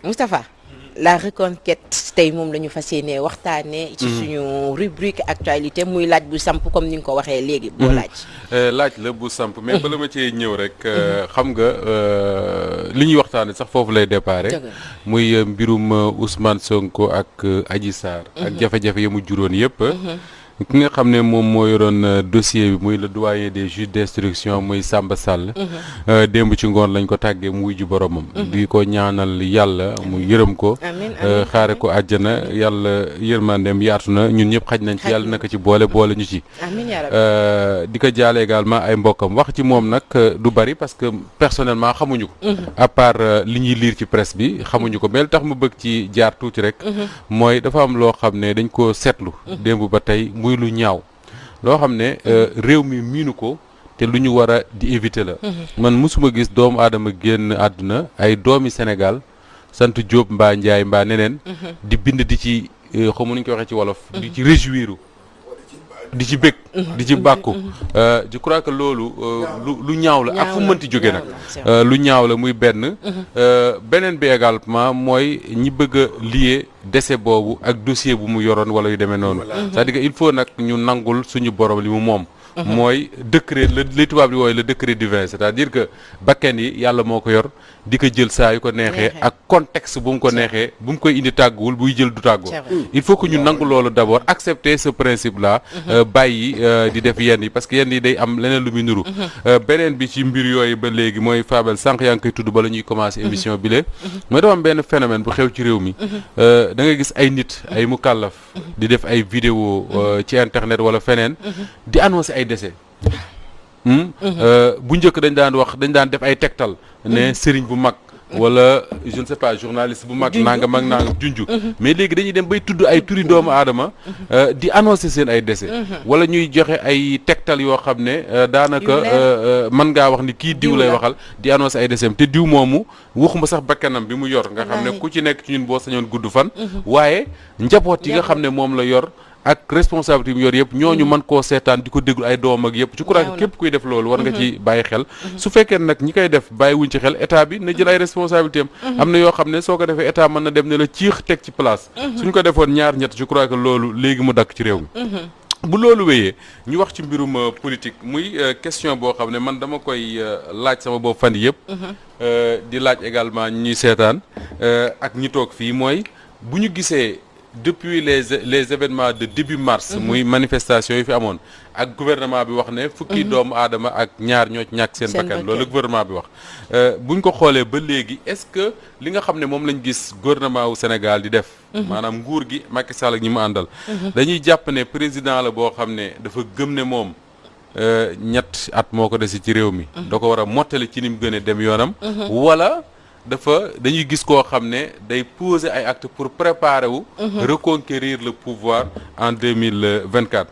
Moustapha la reconquête tey moom la ñu fas yéene waxtaanee. ci suñu rubrique actualité muy laaj bu samp comme ni nga ko waxee léegi. boo laaj la bu samp mais bala ma cee ñëw rek xam nga li ñuy waxtaanee sax foofu lay déparé. muy mbirum Ousmane Sonko ak Adji Sarr. ak jafe-jafe yi mu juróon yëpp. ki nga xam ne moom moo yoroon dossier bi muy le doyen des juges d'instruction muy Samba Sall. démb ci ngoon lañ ko tàggee mu wuy ji boromam. di ko ñaanal yàlla mu yërëm ko. xaare ko àjjana yàlla yërmandeem yaatu na ñun ñëpp xaj nañ ci yàlla naka ci boole ñu ci. di ko jaale également ay mbokkam wax ci moom nag du bari parce que personnellement xamuñu ko. à part li ñuy lire ci presse bi xamuñu ko mais li tax mu bëgg ci jaar tuuti rek. mooy dafa am loo xam ne dañ ko seetlu. démb ba tey. muy lu ñaaw loo xam ne réew mi miinu ko te lu ñu war a di éviter la man mosuma gis doomu aadama génn àdduna ay doomi Sénégal sant Diop mbaa Ndiaye mbaa neneen di bind di ci xamu nuñ ko waxee ci wolof di ci réjouiru di ci bëgg di ci bàkku je crois que loolu lu ñaaw la ak fu mënti jóge nag lu ñaaw la muy benn beneen bi également mooy ñi bëgg a lier décès boobu ak dossier bu mu yoroon wala yu demee noonu c'est-à-dire que il faut nag ñu nangul suñu borom li mu moom mooy décret li tubaab di wooye le décret divin c'est-à-dire que bakken yi yàlla moo ko yor di ko jël saa yu ko neexee ak contexte bu mu ko neexee bu mu koy indi tàgguwul buy jël du tàggoo il faut que ñu nangu loolu d'abord accepter ce principe là bàyyi di def yenn yi parce que yenn yi day am leneen lu muy nuru beneen bi ci mbir yooyu ba léegi mooy Fabel sànq yaa ngi koy tudd ba la ñuy commencer émission bi le mooy dafa am benn phénomène bu xew ci réew mi da ngay gis ay nit ay mukallaf di def ay vidéo ci internet wala feneen di annoncer ay décès bu njëkk dañ daan def ay tegtal ne sëriñ bu mag wala je ne sais pas journaliste bu mag nangam ak nangam junju mais léegi dañuy dem bay tudd ay turi doomu aadama di annoncer seen ay décès wala ñuy joxe ay tegtal yoo xam ne daanaka mën ngaa wax ni kii diw lay waxal di annoncer ay décès te diw moomu waxuma sax bakkanam bi mu yor nga xam ne ku ci nekk ci ñun boo sañoon gudd fan waaye njaboot yi nga xam ne moom la yor ak responsabilité yi mu yor yëpp ñooñu mën koo seetaan di ko déglu ay doom ak yëpp je crois que képp kuy def loolu war nga ci bàyyi xel su fekkee nag ñi koy def bàyyi wuñ ci xel état bi na jël ay responsabilité am na yoo xam ne soo ko defee état mën na dem ne la ciix teg ci place suñ ko defoon ñaar ñett je crois que loolu léegi mu dakk ci réew mi bu loolu wéyee ñu wax ci mbirum politique muy question boo xam ne man dama koy laaj sama boobu fan yëpp di laaj également ñuy seetaan ak ñi toog fii mooy bu ñu gisee depuis les événements de début mars muy manifestation yi fi amoon ak gouvernement bi wax ne fukki doomu aadama ak ñaar ñoo ci ñàkk seen bakkan loolu gouvernement bi wax buñ ko xoolee ba léegi est-ce que li nga xam ne moom lañ gis gouvernement wu Sénégal di def maanaam nguur gi Macky Sall ak ñi mu àndal dañuy jàpp ne président la boo xam ne dafa gëm ne moom ñett at moo ko desi ci réew mi da ko war a mottali ci ni mu gën a dem yoonam wala dañuy gis koo xam ne day poser ay actes pour préparer wu reconquérir le pouvoir en 2024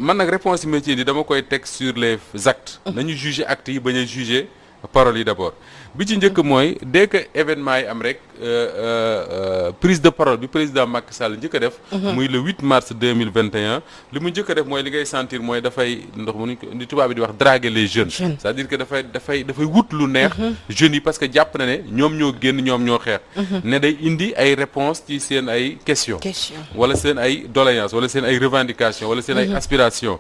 man nag réponse yi ma ci indi dama koy teg sur les actes nañu juger actes yi bañ a juger paroles yi d'abord bi ci njëkk mooy dès que événement yi am rek prise de parole bi président Macky Sall njëkk a def muy le 8 mars 2021 li mu njëkk a def mooy li ngay sentir mooy dafay ndox mu ni tubaab bi di wax draguer les jeunes c'est-à-dire que dafay wut lu neex jeunes yi parce que jàpp na ne ñoom ñoo génn ñoom ñoo xeex ne day indi ay réponses ci seen ay questions wala seen ay doléances wala seen ay revendications wala seen ay aspirations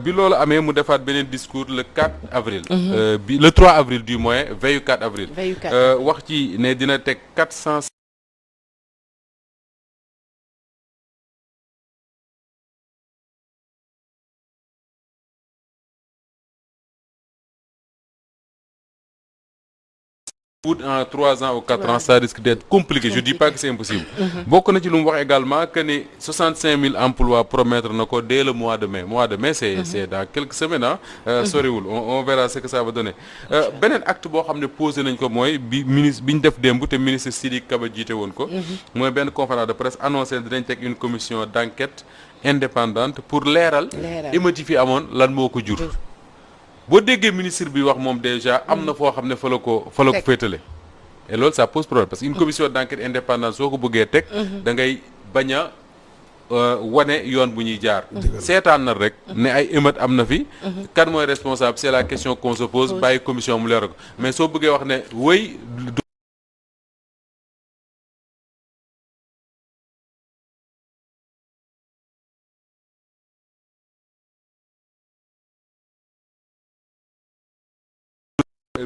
bi loolu amee mu defaat beneen discours le 4 avril bi le 3 avril du moins veillu 4 avril wax ci ne dina teg 400 en 3 ans ou 4 ans ça risque d'être compliqué je dis pas que c'est impossible bokk na ci lu mu wax également que ni 65 000 emplois promettre na ko dès le mois de mai c'est dans quelques semaines soriwul on verra ce que ça va donner beneen acte boo xam ne posé nañ ko mooy bi ñu def démb te ministre Sidiki Kaba jiite woon ko mooy benn conférence de presse annoncé dinañ teg une commission d'enquête indépendante pour leeral émeutes yi fi amoon lan moo ko jur boo déggee ministre bi wax moom déjà am na foo xam ne fa la ko féetale et loolu ça pose problème parce que une commission d'enquête indépendante soo ko bëggee teg da ngay bañ a wane yoon bu ñuy jaar seetaan na rek ne ay émeute am na fi kan mooy responsable c'est la question qu'on se pose bàyyi commission mu leeral ko mais soo bëggee wax ne wëy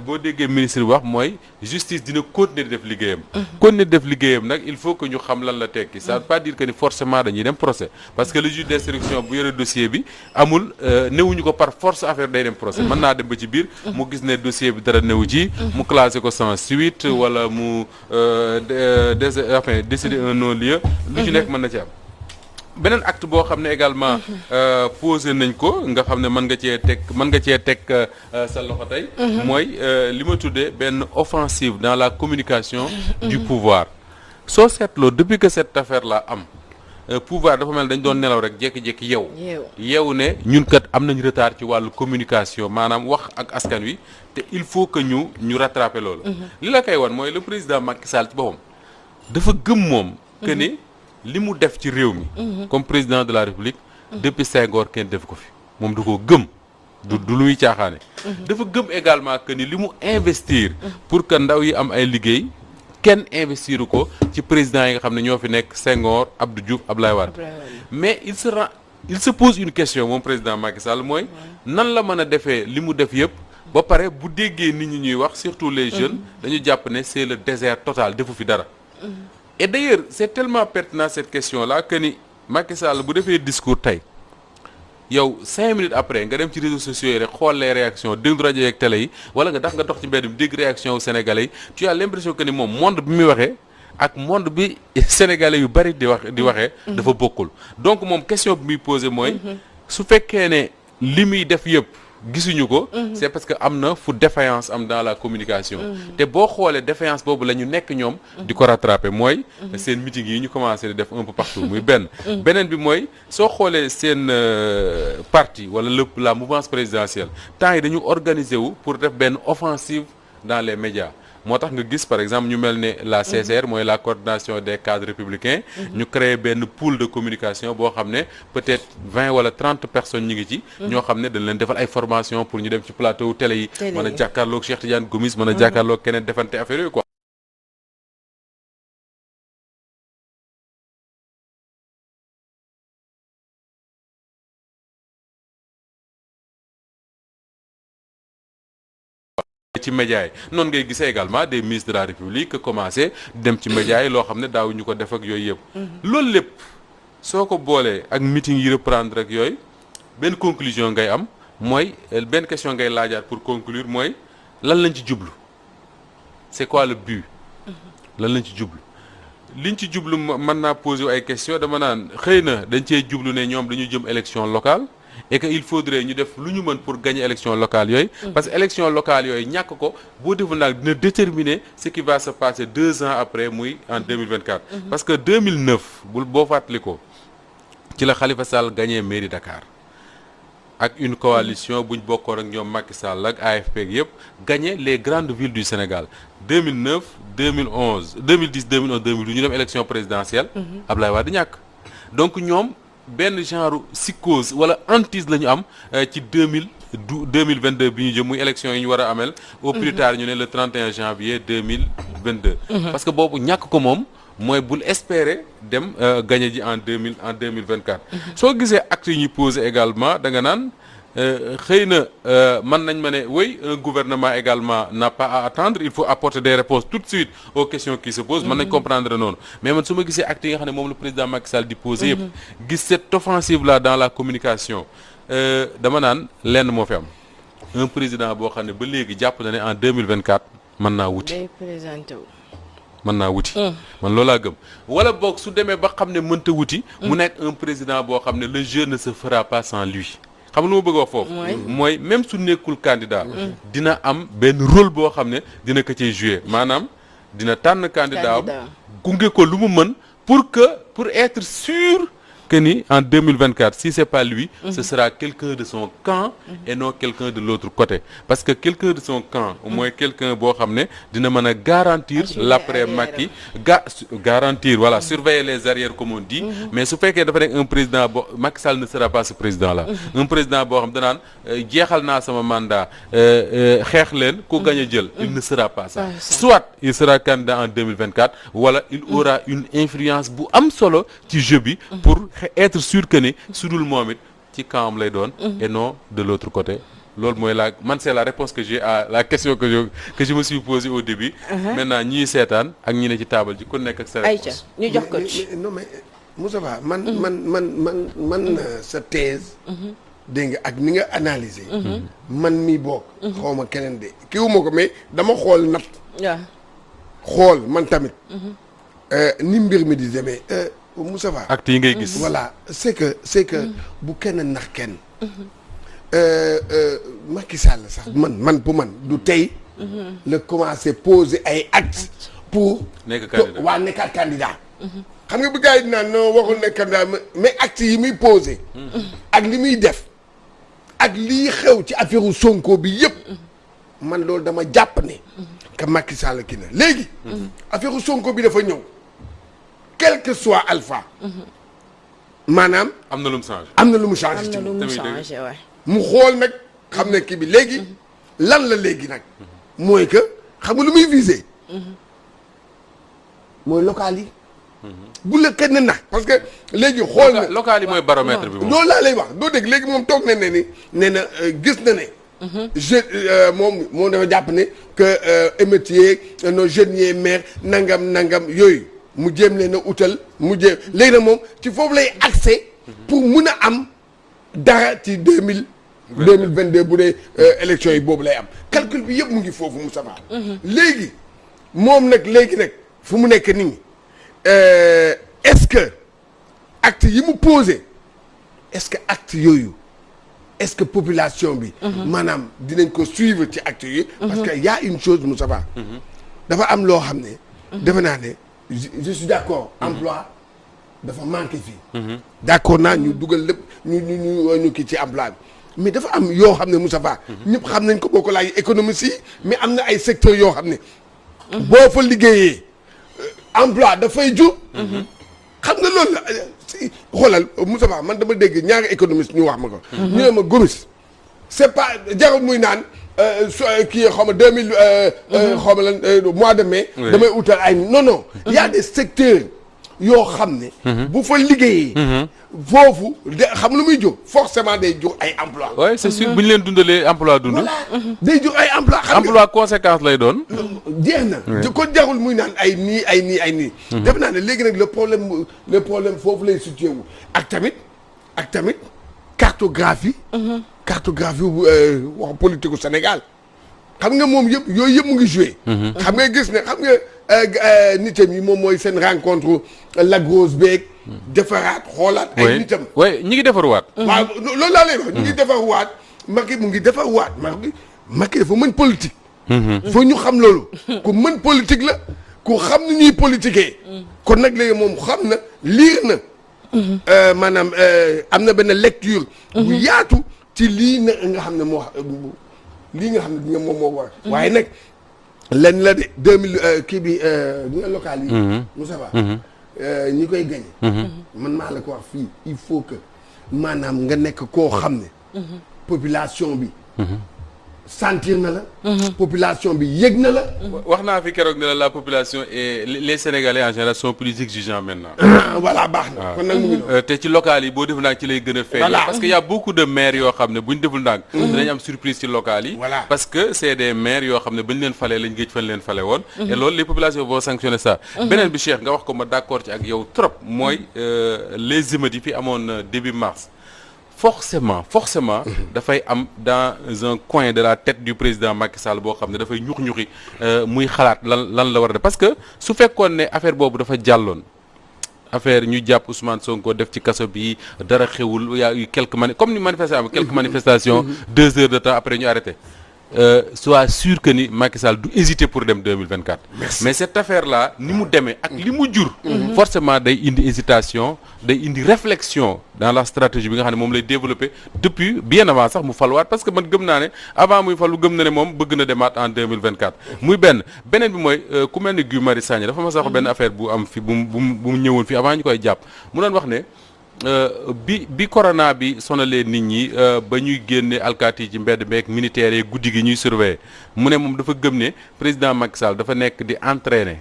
boo déggee ministre bi wax mooy justice dina continuer di def liggéeyam. continuer di def liggéeyam nag il faut que ñu xam lan la tekki. ça veut pas dire que ni forcément dañuy dem procès parce que le juge d'instruction bu yore dossier bi amul newuñu ko par force affaire day dem procès. mën naa dem ba ci biir. mu gis ne dossier bi dara newu ci. mu classé ko sans suite wala mu décider un non-lieu. lu ci nekk mën na ci am. beneen acte boo xam ne également posé nañ ko nga xam ne mën nga cee teg sa loxo tey mooy li ma tuddee benn offensive dans la communication du pouvoir soo seetloo depuis que cette affaire là am pouvoir dafa mel dañ doon nelaw rek jékki-jékki yeewu ne ñun kat am nañ retard ci wàllu communication maanaam wax ak askan wi te il faut que ñu rattraper loolu li la koy wan mooy le président Macky Sall ci boppam dafa gëm moom que ni li mu def ci réew mi comme président de la République depuis Senghor kenn def ko fi moom da koo gëm du lu muy caaxaane dafa gëm également que ni li mu investir pour que ndaw yi am ay liggéey kenn investiru ko ci président yi nga xam ne ñoo fi nekk Senghor Abdou Diouf Abdoulaye Wade mais il se pose une question moom président Macky Sall mooy nan la mën a defee li mu def yëpp ba pare bu déggee nit ñi ñuy wax surtout les jeunes dañu jàpp ne c'est le désert total defu fi dara et d'ailleurs c'est tellement pertinent cette question-là que ni Macky Sall bu defee discours tey yow 5 minutes après nga dem ci réseaux sociaux yi rek xool les réactions déglu rajo yeeg télé yi wala nga dox ci mbedd mi dégg réaction wu sénégalais yi tu as l'impression que ni moom monde bi muy waxee ak monde bi sénégalais yu bari di waxee dafa bokkul donc moom question bi muy posé mooy su fekkee ne li muy def yëpp gisuñu ko c'est parce que am na fu défaillance am dans la communication te boo xoolee défaillance boobu la ñu nekk ñoom di ko rattraper mooy seen meeting yi ñu commencé di def un peu partout muy beneen bi mooy soo xoolee seen parti wala la mouvance présidentielle temps yi dañu organiser wu pour def benn offensive dans les médias moo tax nga gis par exemple ñu mel ne la CCR mooy la coordination des cadres républicains ñu créer benn pool de communication boo xam ne peut-être 20 wala 30 personnes ñu ngi ci ñoo xam ne dañ leen defal ay formation pour ñu dem ci plateau télé yi mën a jàkkaarloog Cheikh Tidiane Gomis mën a jàkkaarloog keneen defante affaire yooyu quoi ci médias yi noonu ngay gisee également des ministres de la République commencé dem ci médias yi loo xam ne daaw ñu ko def ak yooyu yëpp loolu lépp soo ko boolee ak meeting yi reprendre ak yooyu benn conclusion ngay am mooy benn question ngay laajaat pour conclure mooy lan lañ ci jublu c'est quoi le but lan lañ ci jublu liñ ci jublu mën naa poser ay questions dama naan xëy na dañ cee jublu ne ñoom dañu jëm élection locale et que il faudrait ñu def lu ñu mën pour gagner élection locale yooyu parce que élection locale yooyu ñàkk ko boo deful nag dina déterminer ce qui va se passer 2 ans après muy en 2024 parce que 2009 boo fàttali ko ci la Khalifa Sall gagné mairie Dakar ak une coalition buñ bokkoon ak ñoom Macky Sall ak AFP yëpp gagné les grandes villes du Sénégal 2009 2011 2010 2011 2012 ñu dem élection présidentielle Abdoulaye Wade ñàkk donc ñoom benn genre psychose wala hantise la ñu am ci 2022 bi ñu jëm muy élection yi ñu war a amel au plus tard ñu ne le 31 janvier 2022 parce que boobu ñàkk ko moom mooy bul espérer dem gagner ji en 2024 soo gisee actes yi ñuy poser également da nga naan xëy na mën nañ ma ne oui un gouvernement également n'a pas à attendre il faut apporter des réponses tout de suite aux questions qui se posent mën nañ comprendre noonu mais man su ma gisee actes yi nga xam ne moom le président Macky Sall di poser yëpp gis cette offensive là dans la communication dama naan lenn moo fi am un président boo xam ne ba léegi jàpp na ne en 2024 mën naa wuti mën naa wuti man loolaa gëm wala boog su demee ba xam ne mënta wuti mu nekk un président boo xam ne le jeu ne se fera pas sans lui xam lu ma bëgg wax foofu mooy même su nekkul candidat dina am benn rôle boo xam ne dina ko ciy jouer maanaam dina tànn candidat am gunge ko lu mu mën pour être sûr que ni en 2024 si c'est pas lui ce sera quelqu'un de son camp et non quelqu'un de l'autre côté parce que quelqu'un de son camp au moins quelqu'un boo xam ne dina mën a garantir l'après Macky garantir voilà surveiller les arrières comme on dit mais su fekkee dafa nekk un président boo Macky Sall ne sera pas ce président là un président boo xam danaan jeexal naa sama mandat xeex leen ku gañ a jël il ne sera pas ça soit il sera candidat en 2024 wala il aura une influence bu am solo ci jeu bi pour être sûr que ni su dul moom it ci camp lay doon et non de l'autre côté loolu mooy c'est la réponse que j'ai à la question que je me suis posée au début. Maintenant ñii seetaan ak ñi ne ci table ji ku nekk ak sa réponse. ñu jox ko ci non mais Moustapha man sa thèse. dégg nga ak ni nga analyser. man mii bokk. xaw ma keneen de kiiwuma ko mais dama xool nat. waaw xool man tamit. ni mbir mi di demee Moustapha. acte yi ngay gis. voilà c'est que bu kenn nax kenn. Macky Sall sax man pour man du tey. la commencé poser ay actes pour. nekk candidat waa nekkaat candidat. xam nga bu gars yi naan non waxul nekk candidat mais actes yi muy poser. ak li muy def. ak lii xew ci affaire Sonko bi yëpp. man loolu dama jàpp ne. que Macky Sall kii na léegi. affaire Sonko bi dafa ñëw. quel que soit Alpha. maanaam. am na lu mu changé. am na lu mu changé ci moom mu xool nag xam ne kii bi léegi. lan la léegi nag. mooy que xam nga lu muy visé. mooy local yi. bu la kenn nax parce que léegi xool na. local yi mooy baromètre bi moom. loolu laa lay wax doo dégg léegi moom toog na ne ni nee na gis na ne. moom dafa jàpp ne que émétier nos jeunes yee maire nangam yooyu mu jéem leen a utal mu jéem léegi nag moom ci foofu lay accès pour mun a am dara ci 2022 bu dee élection yi boobu lay am calcul bi yëpp mu ngi foofu Moussa Ba. léegi moom nag fu mu nekk nii est-ce que acte yi mu posé est-ce que acte yooyu est-ce que population bi. maanaam dinañ ko suivre ci acte yi. parce que y a une chose Moussa Ba. dafa am loo xam ne. defe naa ne je suis d'accord. emploi dafa manqué fii. d'accord naa ñu dugal lépp ñu kii ci emploi bi mais dafa am yoo xam ne Moussa Ba. ñëpp xam nañ ko boo ko laaj économie yi mais am na ay secteurs yoo xam ne. boo fa liggéeyee emploi dafay jur. xam nga loolu la xoolal Moussa Ba man dama dégg ñaari économiste ñu wax ma ko. ñu ne ma Gomis c'est pas jarul muy naan kii xaw ma 2000 xaw ma lan mois de mai. damay utal ay non. y a des secteurs yoo xam ne. bu fa liggéeyee. foofu xam lu muy jóg forcément day jóg ay emploi. oui c'est sûr bu ñu leen dundalee emploi dund. voilà day jóg ay emploi. xam nga emploi conséquence lay doon. jeex na. ko jarul muy naan ay nii. def naa ne léegi nag le problème foofu lay situé wu ak tamit cartographie. cartographie wax politique gu Sénégal xam nga moom yooyu yëpp mu ngi joué. xam nga gis ne xam nga nitam yi moom mooy seen rencontre Lac Rose beeg. defaraat xoolaat ay nitam. oui ñi ngi defaruwaat. waaw loolu laa lay wax. ñi ngi defaruwaat Macky mu ngi defaruwaat Macky dafa mën politique. foo ñu xam loolu. ku mën politique la ku xam ni ñuy politiquer. kon nag léegi moom xam na liir na. maanaam am na benn lecture. bu yaatu ci lii nga xam ne moo lii nga xam ne moom moo war. waaye nag lenn la de 2000 kii bi nga local yi. Moussa Ba ñi koy gañe man maa la ko wax fii il faut que maanaam nga nekk koo xam ne. population bi. sentir na la. population bi yëg na la. wax naa fi keroog ne la population et les Sénégalais en général sont plus exigeants maintenant. voilà baax na kon nag mu ngi noonu. te ci local yi boo deful ndànk ci lay gën a feeñ. parce que y a beaucoup de maires yoo xam ne bu ñu deful ndànk. dinañ am surprise ci local yi. voilà parce que c'est des maires yoo xam ne ba ñu leen falee lañ géej fan leen fale woon. et loolu les populations vont sanctionner ça. beneen bi Cheikh nga wax ko ma d'accord ci ak yow trop mooy les émeutes yi fi amoon début mars. forcément dafay am dans un coin de la tête du président Macky Sall boo xam ne dafay ñuxi muy xalaat lan la war a def parce que su fekkoon ne affaire boobu dafa jàlloon affaire ñu jàpp Ousmane Sonko def ci kaso bi dara xewul y a eu quelques manifestations 2 heures de temps après ñu arrêté sois sûr que ni Macky Sall du hésiter pour dem 2024. mais cette affaire là ni mu demee ak li mu jur. forcément day indi hésitation day indi réflexion dans la stratégie bi nga xam ne moom lay développer depuis bien avant sax mu faluwaat parce que man gëm naa ne avant muy falu gëm na ne moom bëgg na demaat en 2024. muy beneen bi mooy ku mel ni Guy Marius Sagna dafa ma sax benn affaire bu am fi bu mu ñëwoon fi avant ñu koy jàpp mu doon wax ne. bi corona bi sonalee nit ñi ba ñuy génne alkaati yi ci mbedd meek militaires yi guddi gi ñuy surveiller mu ne moom dafa gëm ne président Macky Sall dafa nekk di entraîner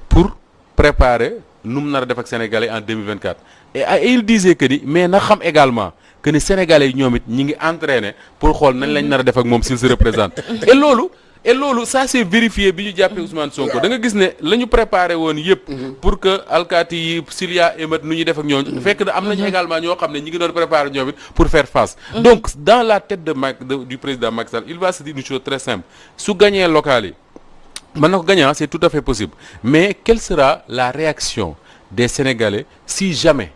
pour préparer nu mu nar a def ak Sénégalais en 2024 et il disait que ni mais na xam également que ni Sénégalais yi ñoom it ñi ngi entraîné pour xool nañ lañ nar a def ak moom s'il se représente et loolu ça c'est vérifié bi ñu jàppee Ousmane Sonko da nga gis ne la ñu préparé woon yëpp pour que alkaati yi s'il y a émeute nu ñuy def ak ñooñu fekk na am nañu également ñoo xam ne ñi ngi doon préparé ñoom it pour faire face donc dans la tête du président Macky Sall il va se dire une chose très simple su gagné local yi mën na ko gagner c'est tout à fait possible mais quelle sera la réaction des Sénégalais si jamais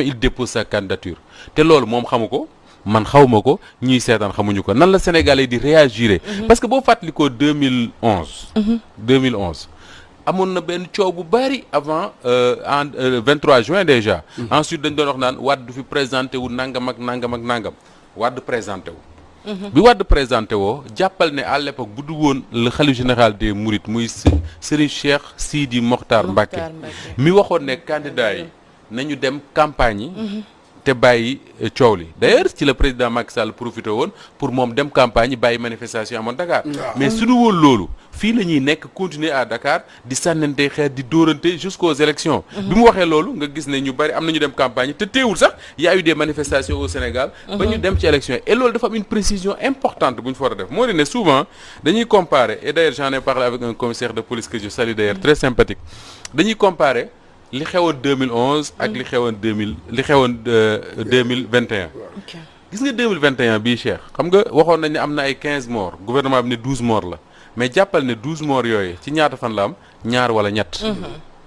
il dépose sa candidature te loolu moom xamu ko man xawma ko ñuy seetaan xamuñu ko nan la Sénégalais di réagir parce que boo fàttalikoo 2011 amoon na benn coow bu bari avant en 23 juin déjà ensuite dañ doon wax naan Wade du fi présenté wu nangam ak nangam Wade présenté wu bi Wade présenté woo jàppal ne à l'époque bu du woon le khalife général des Mourides muy Serigne Cheikh Sidi Mokhtar Mbacké mi waxoon ne candidat yi nañu dem campagne yi te bàyyi coow li d'ailleurs ci le président Macky Sall profité woon pour moom dem campagne yi bàyyi manifestation amoon Dakar mais su du woon loolu fii la ñuy nekk continuer à Dakar di sànnante xeer di dóorante jusqu'aux élections bi mu waxee loolu nga gis ne ñu bari am na ñu dem campagne te teewul sax y a eu des manifestations au Sénégal ba ñu dem ci élections yi et loolu dafa am une précision importante bu ñu fa war a def moo di ne souvent dañuy comparer et d'ailleurs j'en ai parlé avec un commissaire de police que je salue d'ailleurs très sympathique dañuy comparer li xewoon 2011 ak li xewoon 2021 gis nga 2021 bii Cheikh xam nga waxoon nañ ne am na ay 15 morts gouvernement bi ne 12 morts la mais jàppal ne 12 morts yooyu ci ñaata fan la am ñaar wala ñett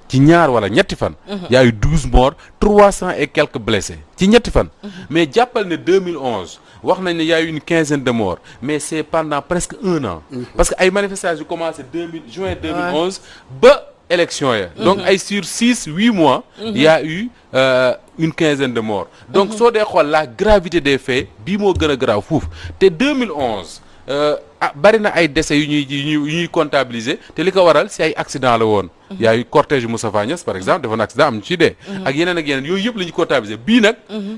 ci ñaar wala ñetti fan y a eu 12 morts 300 et quelques blessés ci ñetti fan mais jàppal ne 2011 wax nañ ne y a eu une quinzaine de morts mais c'est pendant presque un an parce que ay manifestations yu commencé juin 2011 ba élection ya donc ay sur 6-8 mois y a eu une quinzaine de morts donc soo dee xool la gravité des faits bii moo gën a grave fuuf te 2011 bari na ay décès yu ñuy comptabiliser te li ko waral si ay accident la woon y a eu cortège Moustapha Niasse par exemple defoon accident am ñu ci dee ak yeneen yooyu yëpp la ñuy comptabiliser bii nag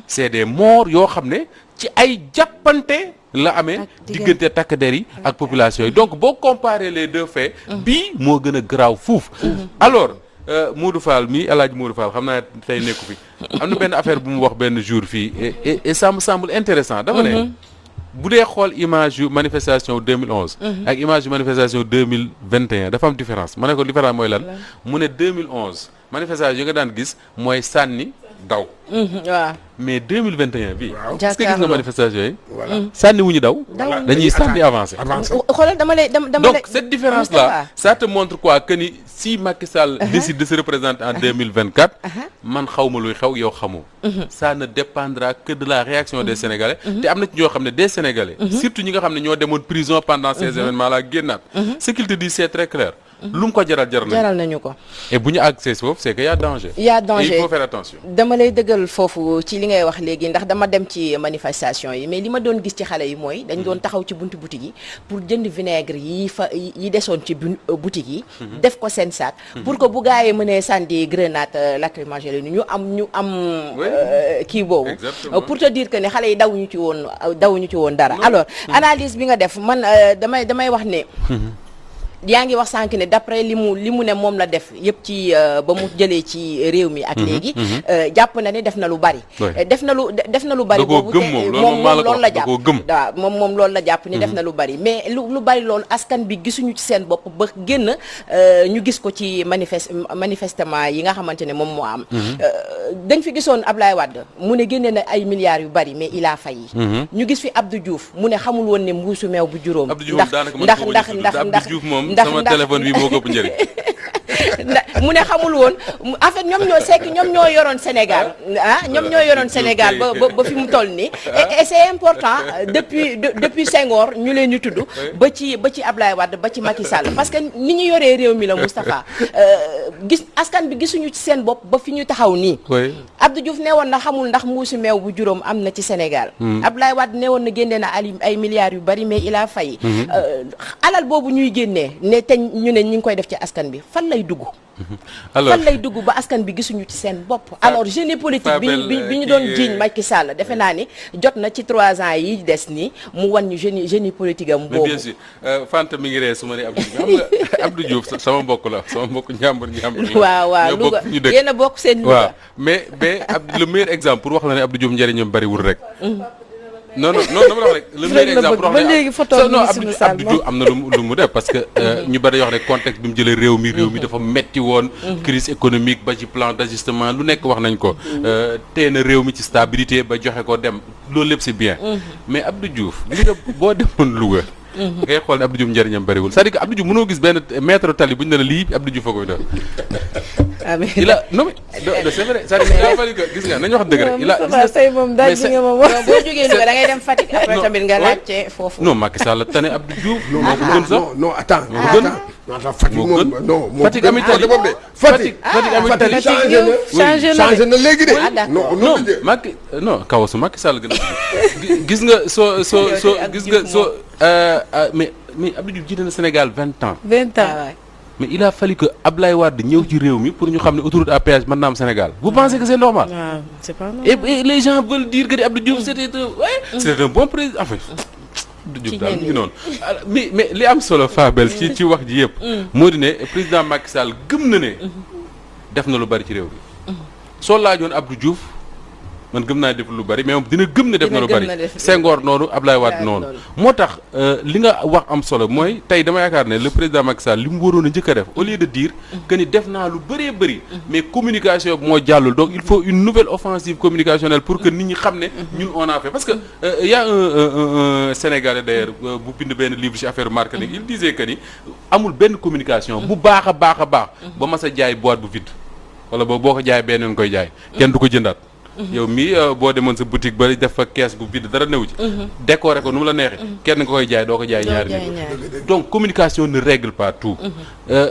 c'est des morts yoo xam ne ci ay jàppante la amee diggante takk der yi ak population yi donc boo comparer les deux faits bii moo gën a garaaw fuuf alors Modou Fall mi El Hadj Modou Fall xam naa tey nekku fi am na benn affaire bu mu wax benn jour fii et ça me semble intéressant dafa ne bu dee xool image yu manifestation 2011 ak image yu manifestation 2021 dafa am différence ma ne ko différence mooy lan mu ne 2011 manifestation yi nga daan gis mooy sànni daw waaw mais 2021 bi est-ce que gis nga manifestation yi sànni wu ñu daw dañuy sànni avancé xoolal dama lay donc cette différence là ça te montre quoi que ni si Macky Sall décide de se représenter en 2024 man xawma luy xew yow xamoo ça ne dépendra que de la réaction des Sénégalais te am na ci ñoo xam ne des Sénégalais surtout ñi nga xam ne ñoo demoon prison pendant ces événements là génnaat ce qu'il te dit c'est très clair lu mu ko jaral nañu ko et bu ñu accès foofu c'est que y a danger et il faut faire attention dama lay dëggal foofu ci li ngay wax léegi ndax dama dem ci manifestation yi mais li ma doon gis ci xale yi mooy dañ doon taxaw ci buntu boutique yi pour jënd vinaigre yi desoon ci boutique yi def ko seen sac pour que bu gaayee mënee sànni grenade lacrymogène ñu am kii boobu pour te dire que ne xale yi dawuñu ci woon dara alors analyse bi nga def man damay wax ne yaa ngi wax sànq ne d'après li mu ne moom la def yëpp ci ba mu jëlee ci réew mi ak léegi jàpp na ne def na lu bari def na lu bari boobu moom loolu la jàpp waaw moom loolu la jàpp ni def na lu bari mais lu bari loolu askan bi gisuñu ci seen bopp ba génn ñu gis ko ci manifestement yi nga xamante ne moom moo am dañ fi gisoon Ablaye Wade mu ne génne na ay milliards yu bari mais il a failli ñu gis fi Abdou Diouf mu ne xamul woon ne mbuusu meew bu juróom ndax sama téléphone bi moo ko ëpp njëriñ mu ne xamul woon en fait ñoom ñoo yoroon Sénégal ñoom ñoo yoroon Sénégal ba fi mu toll nii et c'est important depuis Senghor ñu leen ñu tudd ba ci Ablaye Wade ba ci Macky Sall parce que ni ñu yoree réew mi la Moustapha gis askan bi gisuñu ci seen bopp ba fi ñu taxaw nii Abdou Diouf nee woon na xamul ndax mbuusu meew bu juróom am na ci Sénégal Ablaye Wade nee woon na génne na ay milliards yu bari mais il a failli alal boobu ñuy génnee ne te ñu ne ñi ngi koy def ci askan bi fan lay dugg. alors fan lay dugg ba askan bi gisuñu ci seen bopp. alors génie politique bi ñu doon jiiñ Macky Sall defe naa ni jot na ci 3 ans yi des ni mu wan ñu génie politique am boobu. bien sûr Fanta mi ngi ree su ma nee Abdou Diouf xam nga Abdou Diouf sama mbokk la sama mbokk njàmbur waaw Louga yéen a bokk seen Louga. waaw mais le meilleur exemple pour wax la ne Abdou Diouf njëriñam bariwul rek. non dama la wax rek le meilleur exemple pour wax ba léegi photo Abdou Diouf am na lu mu def parce que ñu bari wax ne contexte bi mu jëlee réew mi dafa metti woon crise économique ba ci plan d'ajustement lu nekk wax nañ ko tee na réew mi ci stabilité ba joxe ko dem loolu lépp c'est bien mais Abdou Diouf li nga boo demoon Louga ngay xool ne Abdou Diouf njëriñam bariwul c'est-à-dire que Abdou Diouf mënoo gis benn maître tali bu ñu ne la lii Abdou Diouf a koy def il a non mais c'est vrai c'est-à-dire il a fallu que gis nga nañu wax dëgg rek il a say moom daal di nga ma wax boo jógee Louga da ngay dem Fatick après tamit nga laajte foofu non Macky Sall tane Abdou Diouf moo ko gën sax non attends Fatick moom non Fatick ami tali Fatick ami tali changé na léegi de non Macky non kawasu Macky Sall gën a gis nga soo gis nga soo mais Abdou Diouf jiite na Sénégal 20 ans mais il a fallu que Ablaye Wade ñëw ci réew mi pour ñu xam ne autoroute à péage mën na am Sénégal vous pensez que c'est normal? C'est pas normal. Et les gens veulent dire que Abdou Diouf c'était un bon président enfin Abdou Diouf daal mu ngi noonu mais li am solo Fabel ci wax ji yëpp moo di ne président Macky Sall gëm na ne def na lu bari ci réew bi soo laajoon Abdou Diouf man gëm naa def lu bari mais moom dina gëm ne def na lu bari Senghor noonu Ablaye Wade noonu moo tax li nga wax am solo mooy tey dama yaakaar ne le président Macky Sall li mu waroon a njëkk a def au lieu de dire que ni def naa lu bëree bëri mais communication bi moo jàllul donc il faut une nouvelle offensive communicationnelle pour que nit ñi xam ne ñun on a fait parce que y a un Sénégalais d'ailleurs bu bind benn livre ci affaire marketing il disait que ni amul benn communication bu baax a baax ba mas a jaay boîte bu vide wala boo ko jaay benn yoon koy jaay kenn du ko jëndaat yow mii boo demoon sa boutique ba def fa kees gu vide dara newu ci décorer ko nu mu la neexee kenn nga koy jaay doo ko jaay ñaari nit donc communication ne règle pas tout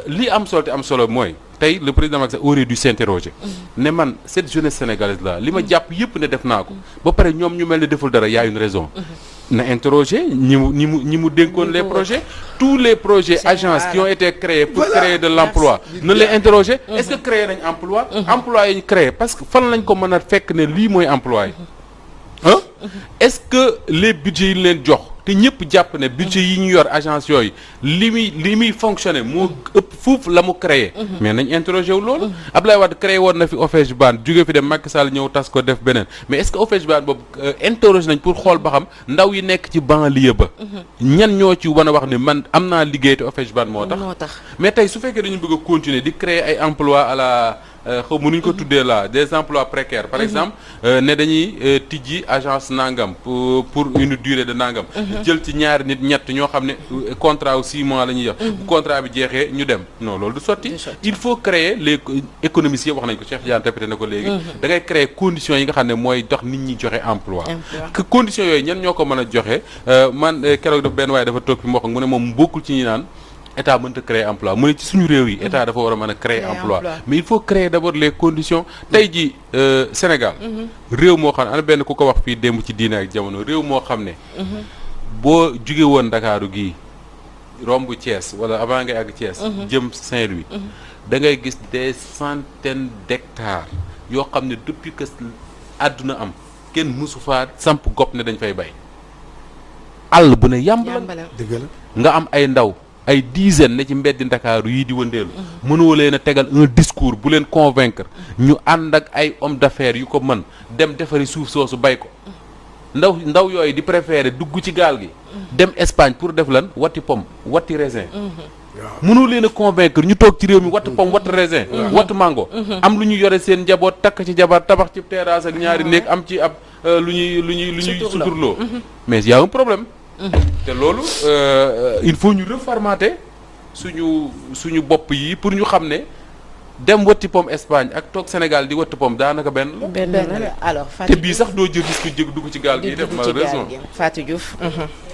li am solo te am solo mooy tey le président Macky Sall aurait dû s'interroger ne man cette jeunesse sénégalaise là li ma jàpp yëpp ne def naa ko ba pare ñoom ñu mel ne deful dara y a une raison na interroger ñi mu dénkoon les projets tous les projets agences qui ont été créés pour créer de l'emploi na les interroger est-ce que créer nañ emploi emploi yi ñu créé parce que fan lañ ko mën a fekk ne lii mooy emploi yi est-ce que les budgets yi leen jox te ñëpp jàpp ne budget yi ñu yor agence yooyu li muy fonctionner moo ëpp fuuf la mu créé mais nañ interroger wu loolu Abdoulaye Wade créé woon na fi OFEJBAN jóge fi dem Macky Sall ñëw tas ko def beneen mais est-ce que OFEJBAN boobu interroger nañ pour xool ba xam ndaw yi nekk ci banlieue ba ñan ñoo ci wan a wax ne man am naa liggéey te OFEJBAN moo tax mais tey su fekkee dañu bëgg a continuer di créer ay emploi à la xaw mënuñ ko tuddee là des emplois précaires par exemple ne dañuy tijji agence nangam pour une durée de nangam jël ci ñaari nit ñett ñoo xam ne contrat wu 6 mois la ñuy jox bu contrat bi jeexee ñu dem non loolu du sotti il faut créer les économistes yëpp wax nañ ko Cheikh Diane répété na ko léegi da ngay créer conditions yi nga xam ne mooy dox nit ñi joxe emploi que conditions yooyu ñan ñoo ko mën a joxe man keroog daf benn waaye dafa toog fi mu wax mu ne moom bokkul ci ñi naan état mënta créer emploi mu ne ci suñu réew yi état dafa war a mën a créer emploi mais il faut créer d'abord les conditions tey ji Sénégal réew moo xam ne ana benn ku ko wax fii démb ci diine ak jamono réew moo xam ne boo jóge woon Ndakaaru gii romb Thiès wala avant ngay àgg Thiès jëm Saint-Louis da ngay gis des centaines d'hectares yoo xam ne depuis que àdduna am kenn mësu faa samp gopp ne dañ fay bay àll bu ne yàmb la dëgg la nga am ay ndaw ay dizaines ne ci mbeddi Ndakaaru yii di wëndeelu mënoo leen a tegal un discours bu leen convaincre ñu ànd ak ay hommes d'affaires yu ko mën dem defari suuf soosu bay ko ndaw yooyu di préférer dugg ci gaal gi dem Espagne pour def lan watti pomme watti raisin mënoo leen a convaincre ñu toog ci réew mi watti pomme watti raisin watti mango am lu ñu yore seen njaboot takk ci jabar tabax ci terrasse ak ñaari néeg am ci ab lu ñuy suturloo mais y a un problème te loolu il faut ñu reformater suñu bopp yi pour ñu xam ne dem wëtti pomme Espagne ak toog Sénégal di wëtti pomme daanaka benn la. alors te Fatou bii sax doo jël risque dugg ci gaal gi def malheureusement. Fatou Diouf.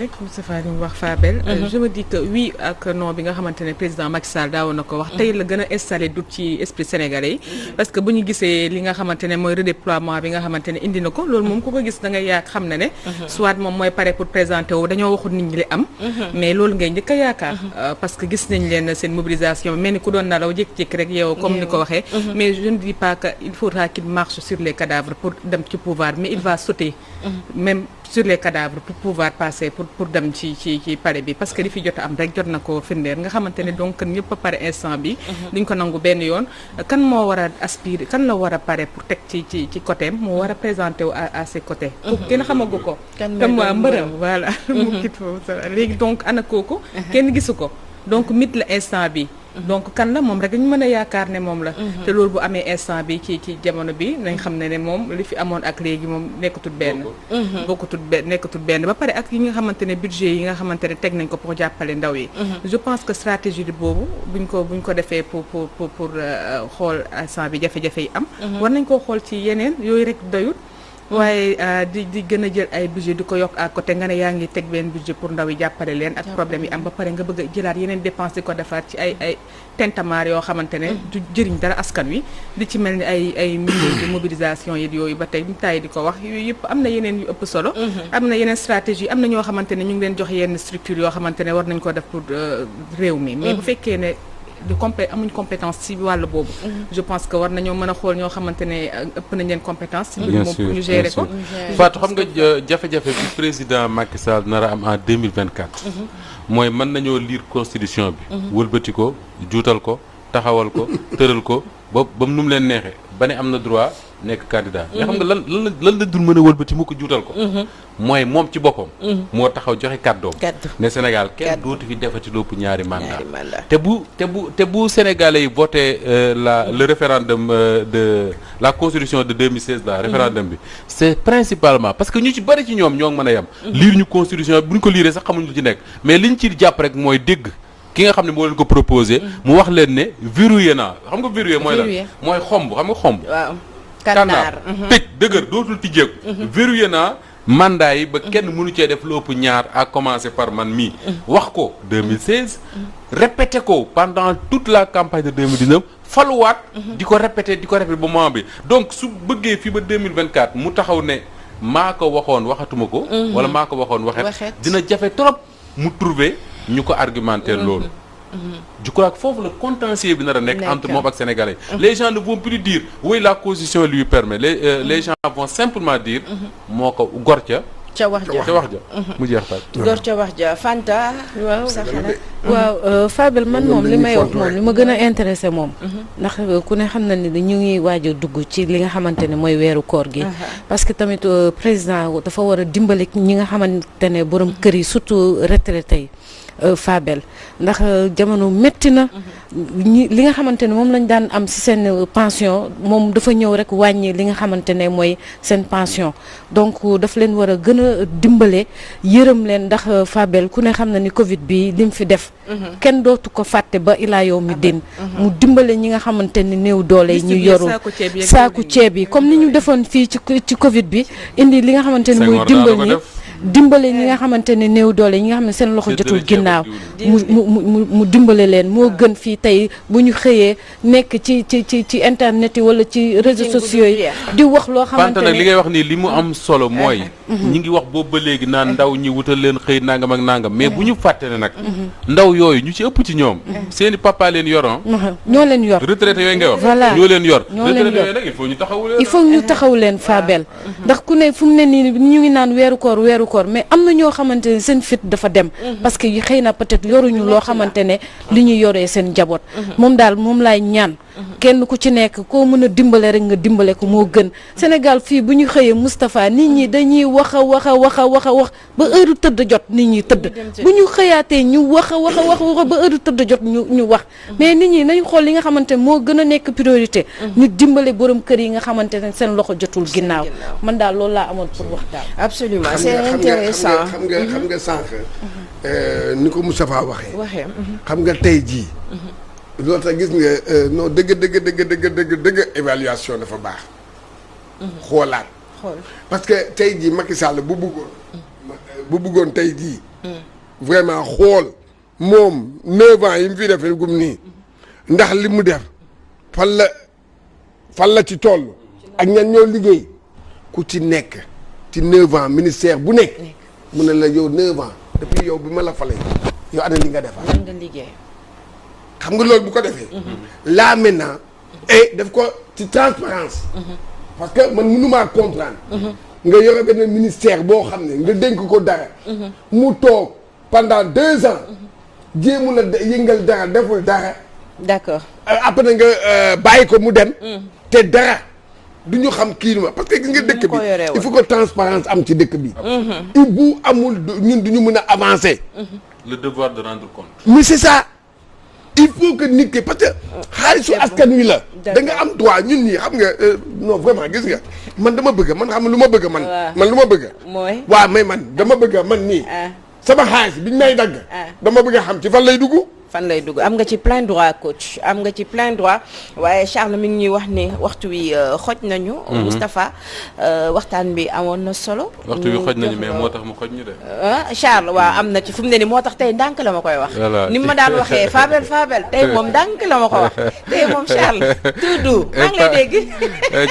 rek Moustapha li mu wax Fabel. je me dis que oui ak non bi nga xamante ne président Macky Sall daawoon na ko wax. tey la gën a installé doute ci esprit sénégalais yi. parce que bu ñu gisee li nga xamante ne mooy redéploiement bi nga xamante ne indi na ko loolu moom ku ko gis da ngay yaak xam na ne. soit moom mooy pare pour présenter wu dañoo waxul nit ñi li am. mais loolu ngay njëkk a yaakaar. parce que gis nañ leen seen mobilisation mel ni ku doon nalaw jékki-jékki rek yow comme ni ko waxee. mais je ne dis pas que il faudra qu'il marche sur les cadavres pour dem ci pouvoir mais il va sauter. même sur les cadavres pour pouvoir passer pour dem ci palais bi parce que li fi jot a am rek jot na ko firndeer nga xamante ne donc ñëpp a pare instant bi duñ ko nangu benn yoon kan moo war a aspirer kan la war a pare pour teg ci côté moo war a présenter wu à ses côtés kenn xamagu ko comme waa mbërëm voilà mu kit foofu léegi donc ana kooku kenn gisu ko donc mit la instant bi donc kan la moom rek dañu mën a yaakaar ne moom la te loolu bu amee instant bi ci jamono bi nañ xam ne moom li fi amoon ak léegi moom nekkatul benn nekkatul benn ba pare ak yi nga xamante ne budget yi nga xamante ne teg nañ ko pour jàppale ndaw yi je pense que stratégie boobu buñ ko defee pour xool instant bi jafe-jafe yi am war nañ koo xool ci yeneen yooyu rek doyut waaye di gën a jël ay budget di ko yokk à côté nga ne yaa ngi teg benn budget pour ndaw yi jàppale leen ak problème yi am ba pare nga bëgg a jëlaat yeneen dépense di ko defaat ci ay tentamaar yoo xamante ne du jëriñ dara askan wi di ci mel ni ay milliers de mobilisation yi yooyu ba tey tay di ko wax yooyu yëpp am na yeneen yu ëpp solo am na yeneen stratégie am na ñoo xamante ne ñu ngi leen jox yenn structure yoo xamante ne war nañ ko def pour réew mi mais bu fekkee ne amuñ compétence ci wàll boobu je pense que war nañoo mën a xool ñoo xamante ne ëpp nañ leen compétence ci mbir moom pour ñu gérer ko Fatou xam nga jafe-jafe bi président Macky Sall nar a am en 2024 mooy mën nañoo lire constitution bi wëlbati ko juutal ko taxawal ko tëral ko ba mu nu mu leen neexee ba ne am na droit nekk candidat mais xam nga lan la dul mën a wëlbati mu ko juutal ko mooy moom ci boppam moo taxaw joxe kàddoom ne Sénégal kenn dootu fi defati lopp ñaari mandat te bu Sénégalais yi voté le référendum de la constitution de 2016 la référendum bi c'est principalement parce que ñu ci bari ci ñoom ñoo ngi mën a yem lire ñu constitution bu ñu ko liiree sax xamuñ lu ci nekk mais liñ ci jàpp rek mooy dégg ki nga xam ne moo leen ko proposé mu wax leen ne verrouillé naa xam nga verrouillé mooy lan mooy xomb xam nga xomb kànnaar tëj dëgër dootul tijjeeku verrouillé naa mandat yi ba kenn mënu cee def lu ëpp ñaar à commencer par man mii wax ko 2016 répété ko pendant toute la campagne de 2019 faluwaat di ko répété ba moment bi donc su bëggee fii ba 2024 mu taxaw ne maa ko waxoon waxatuma ko wala maa ko waxoon waxet dina jafe trop mu trouver ñu ko argumenter loolu je crois que foofu la contentieux bi nar a nekk entre moom ak sénégalais les gens ne vont plus dire oui la constitution lui permet les gens vont simplement dire moo ko gor ca wax ja mu jeex taal gor ca wax ja Fanta waaw sa xalaat waaw Fabel man moom li may wax moom li ma gën a intéressé moom ndax ku ne xam na ni ñu ngi waaj a dugg ci li nga xamante ne mooy weeru koor gi parce que tamit président dafa war a dimbali ñi nga xamante ne borom kër yi surtout retraité yi Fabel ndax jamono métti na li nga xamante ne moom lañ daan am ci seen pension moom dafa ñëw rek wàññi li nga xamante ne mooy seen pension donc daf leen war a gën a dimbale yërëm leen ndax Fabel ku ne xam na ni Covid bi lim fi def kenn dootu ko fàtte ba ilaa yow mi din mu dimbale ñi nga xamante ni néew doole yi ñu yoru saaku ceeb yi comme ni ñu defoon fii ci Covid bi indi li nga xamante ni muy dimbale ñi nga xamante ne néew doole ñi nga xam ne seen loxo jotul ginnaaw mu dimbale leen moo gën fii tey bu ñu xëyee nekk ci internet yi wala ci réseaux sociaux yi di wax loo xamante ne nag li ngay wax nii li mu am solo mooy ñi ngi wax boobu ba léegi naan ndaw ñi wutal leen xëy nangam ak nangam mais bu ñu fàtte ne nag ndaw yooyu ñu ci ëpp ci ñoom seeni papa leen yoron ñoo leen yor retraité yooyu ngay wax voilà ñoo leen yor retraité yooyu nag il faut ñu taxaw leen Fabel ndax ku ne fu mu ne nii ñu ngi naan weeru koor mais am na ñoo xamante ne seen fit dafa dem parce que xëy na peut-être yoruñu loo xamante ne li ñu yoree seen njaboot moom daal moom laay ñaan kenn ku ci nekk koo mën a dimbale rek nga dimbale ko moo gën Sénégal fii bu ñu xëyee Moustapha nit ñi dañuy wax ba heure tëdd jot nit ñi tëdd bu ñu xëyaatee ñu wax ba heure tëdd jot ñu wax mais nit ñi nañu xool li nga xamante ne moo gën a nekk priorité ñu dimbale borom kër yi nga xamante ne seen loxo jotul ginnaaw man daal loolu laa amoon pour wax daal absolument c'est intéressant xam nga sànq ni ko Moustapha waxee xam nga tey jii loolu tax gis nga non dëgg évaluation dafa baax. xoolaat. parce que tey jii Macky Sall bu bëggoon tey jii. vraiment xool moom 9 ans yi mu fi def gum nii ndax li mu def fan la ci toll. ak ñan ñoo liggéey ku ci nekk ci 9 ans ministère bu nekk. mu ne la yow 9 ans depuis yow bi ma la falee yow ana li nga defal. lan nga liggéey. xam nga loolu bu ko defee. là maintenant. et daf ko ci transparence parce que man mënumaa comprendre. nga yore benn ministère boo xam ne nga dénk ko dara. mu toog pendant 2 ans. jéemu la yëngal dara deful dara. d'accord. après nga bàyyi ko mu dem. te dara du ñu xam kii ma parce que gis nga dëkk bi il faut que transparence am ci dëkk bi. bu amul ñun du ñu mën a avancer. le devoir de rendre compte. mais c'est ça. il faut que nit ki parce que xaalisu askan wi la. da nga am droit ñun ñii xam nga non vraiment gis nga man dama bëgg man xam lu ma bëgg man. man lu ma bëgg. mooy waaw mais man dama bëgg man nii. sama xaalis biñ may dagg. dama bëgg a xam ci fan lay dugg. fan lay dugg am nga ci plein droit coach am nga ci plein droit waaye Charles mi ngi ñuy wax ne waxtu wi xoj nañu. Moustapha waxtaan bi amoon na solo. waxtu wi xoj nañu mais moo tax mu xoj ñu de. Charles waaw am na ci fu mu ne ni moo tax tey ndànk la ma koy wax. ni ma daan waxee Fabel tey moom ndànk la ma ko wax tey moom Charles tuudu maa ngi lay dégg.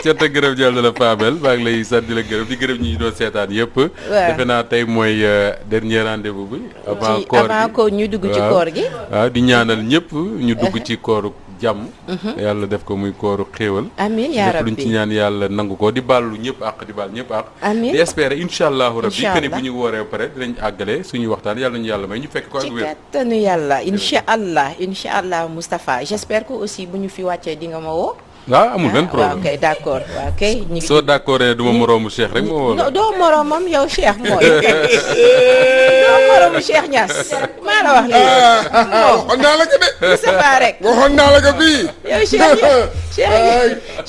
cant ak gërëm jàll la Fabel maa ngi lay sant di la gërëm di gërëm ñi doon seetaan yëpp. defe naa tey mooy dernier rendez-vous bi. avant ko ñu dugg ci koor gi. di ñaanal ñëpp ñu dugg ci kooru jàmm. yàlla def ko muy kooru xéewal. amiin yaa rabbi lépp luñ ci ñaan yàlla nangu ko di baalu ñëpp ak di baal ñëpp ak. amiin di espérer incha allahu rabbi que ni bu ñu wooree ba pare dinañ àggale suñu waxtaan yàlla ñu yàlla may ñu fekk ko ak wér. ci kattanu yàlla incha allah Moustapha j'espère que aussi bu ñu fi wàccee di nga ma woo. waaw amul benn problème waaw kay d'accord waaw kay. ñu ngi soo d'accord du ma moroomu Cheikh rek moo woo. doo moroomam yow Cheikh mooy. doo moroomu Cheikh Niass maa la wax lii. waxoon naa la ko de. Moustapha rek. waxoon naa la ko fii. yow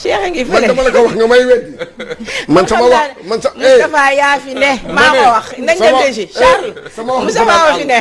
Cheikh a ngi fële. man dama la ko wax nga may weddi. man sama wax man sa. Moustapha yaa fi ne. maa ko wax nañ dem Charles. sama wax Moustapha fi ne.